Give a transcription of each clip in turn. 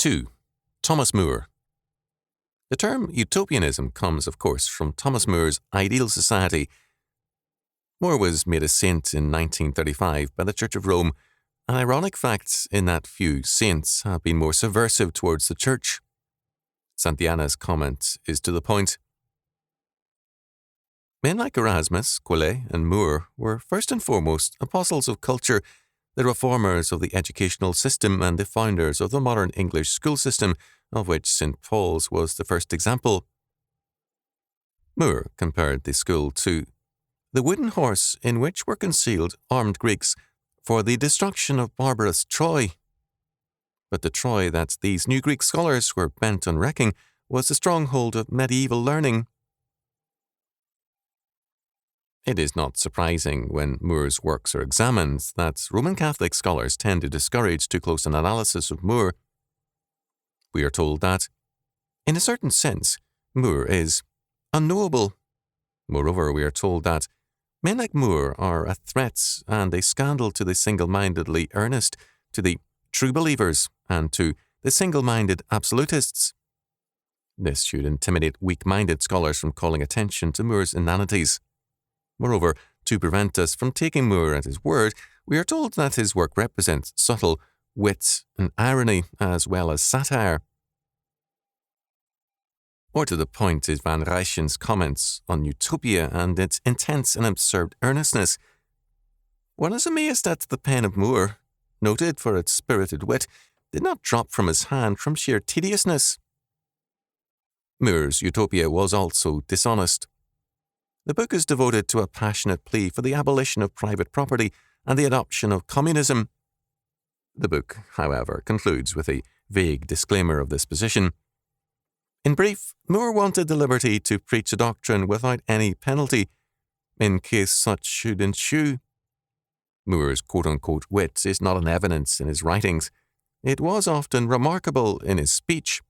2. Thomas More. The term utopianism comes, of course, from Thomas More's ideal society. More was made a saint in 1935 by the Church of Rome, an ironic fact in that few saints have been more subversive towards the Church. Santayana's comment is to the point. Men like Erasmus, Quelet, and Moore were first and foremost apostles of culture, the reformers of the educational system and the founders of the modern English school system, of which St. Paul's was the first example. Moore compared the school to the wooden horse in which were concealed armed Greeks for the destruction of barbarous Troy. But the Troy that these new Greek scholars were bent on wrecking was the stronghold of medieval learning. It is not surprising when Moore's works are examined that Roman Catholic scholars tend to discourage too close an analysis of Moore. We are told that, in a certain sense, Moore is unknowable. Moreover, we are told that men like Moore are a threat and a scandal to the single-mindedly earnest, to the true believers, and to the single-minded absolutists. This should intimidate weak-minded scholars from calling attention to Moore's inanities. Moreover, to prevent us from taking Moore at his word, we are told that his work represents subtle wit and irony as well as satire. More to the point is Van Rijchen's comments on utopia and its intense and absurd earnestness. One is amazed that the pen of Moore, noted for its spirited wit, did not drop from his hand from sheer tediousness. Moore's utopia was also dishonest. The book is devoted to a passionate plea for the abolition of private property and the adoption of communism. The book, however, concludes with a vague disclaimer of this position. In brief, Moore wanted the liberty to preach a doctrine without any penalty, in case such should ensue. Moore's quote-unquote wit is not in evidence in his writings. It was often remarkable in his speech.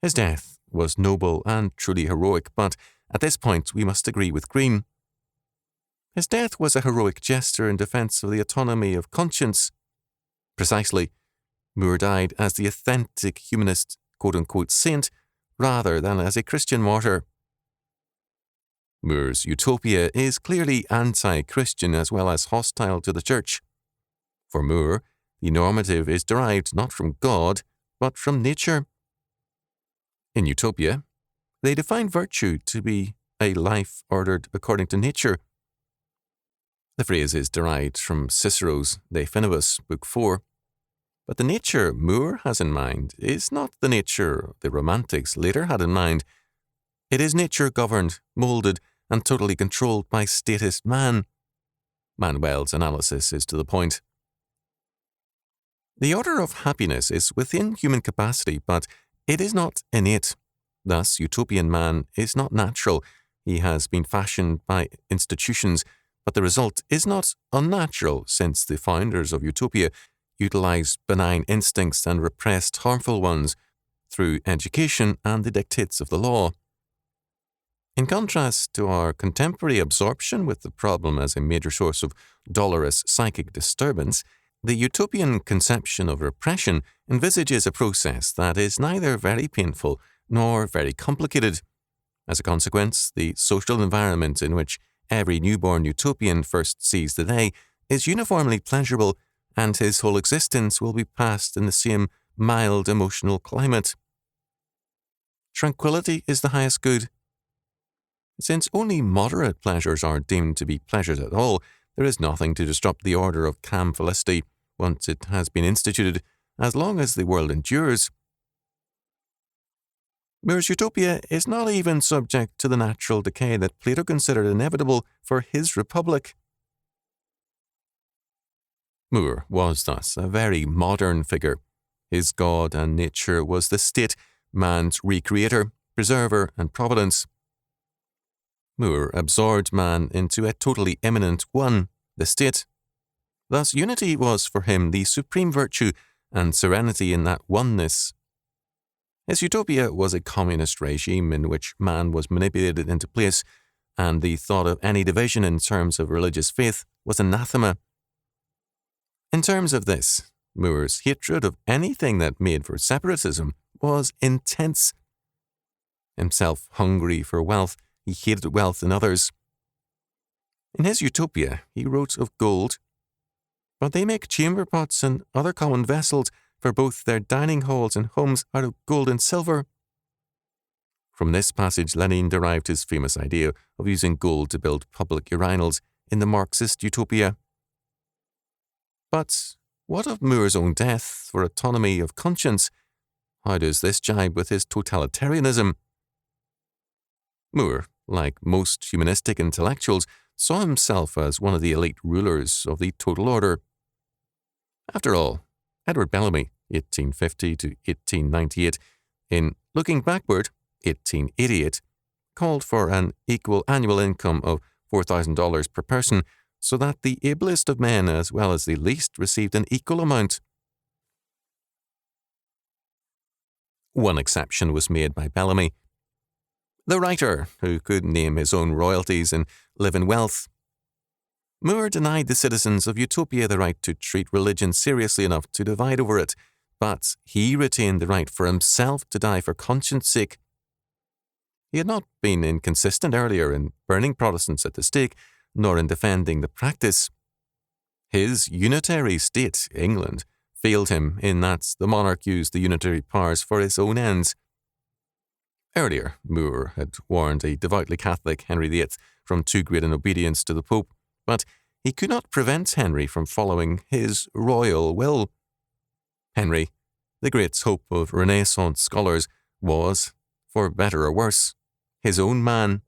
His death was noble and truly heroic, but at this point we must agree with Green. His death was a heroic gesture in defence of the autonomy of conscience. Precisely, Moore died as the authentic humanist quote-unquote saint rather than as a Christian martyr. Moore's utopia is clearly anti-Christian as well as hostile to the Church. For Moore, the normative is derived not from God, but from nature. In Utopia, they define virtue to be a life ordered according to nature. The phrase is derived from Cicero's De Finibus, Book 4. But the nature Moore has in mind is not the nature the Romantics later had in mind. It is nature governed, moulded, and totally controlled by statist man. Manuel's analysis is to the point. The order of happiness is within human capacity, but it is not innate. Thus, utopian man is not natural. He has been fashioned by institutions, but the result is not unnatural, since the founders of Utopia utilized benign instincts and repressed harmful ones through education and the dictates of the law. In contrast to our contemporary absorption with the problem as a major source of dolorous psychic disturbance, the utopian conception of repression envisages a process that is neither very painful nor very complicated. As a consequence, the social environment in which every newborn utopian first sees the day is uniformly pleasurable, and his whole existence will be passed in the same mild emotional climate. Tranquility is the highest good. Since only moderate pleasures are deemed to be pleasures at all, there is nothing to disrupt the order of calm felicity once it has been instituted, as long as the world endures. Moore's utopia is not even subject to the natural decay that Plato considered inevitable for his republic. Moore was thus a very modern figure. His God and nature was the state, man's recreator, preserver, and providence. Moore absorbed man into a totally immanent one, the state. Thus, unity was for him the supreme virtue, and serenity in that oneness. His utopia was a communist regime in which man was manipulated into place, and the thought of any division in terms of religious faith was anathema. In terms of this, Moore's hatred of anything that made for separatism was intense. Himself hungry for wealth, he hated wealth in others. In his Utopia, he wrote of gold, "But they make chamber pots and other common vessels for both their dining halls and homes out of gold and silver." From this passage, Lenin derived his famous idea of using gold to build public urinals in the Marxist Utopia. But what of Moore's own death for autonomy of conscience? How does this jibe with his totalitarianism? Moore, like most humanistic intellectuals, saw himself as one of the elite rulers of the total order. After all, Edward Bellamy, 1850 to 1898, in Looking Backward, 1888, called for an equal annual income of $4,000 per person so that the ablest of men as well as the least received an equal amount. One exception was made by Bellamy, the writer who could name his own royalties and live in wealth. Moore denied the citizens of Utopia the right to treat religion seriously enough to divide over it, but he retained the right for himself to die for conscience sake. He had not been inconsistent earlier in burning Protestants at the stake, nor in defending the practice. His unitary state, England, failed him in that the monarch used the unitary powers for his own ends. Earlier, Moore had warned a devoutly Catholic Henry VIII from too great an obedience to the Pope, but he could not prevent Henry from following his royal will. Henry, the great hope of Renaissance scholars, was, for better or worse, his own man.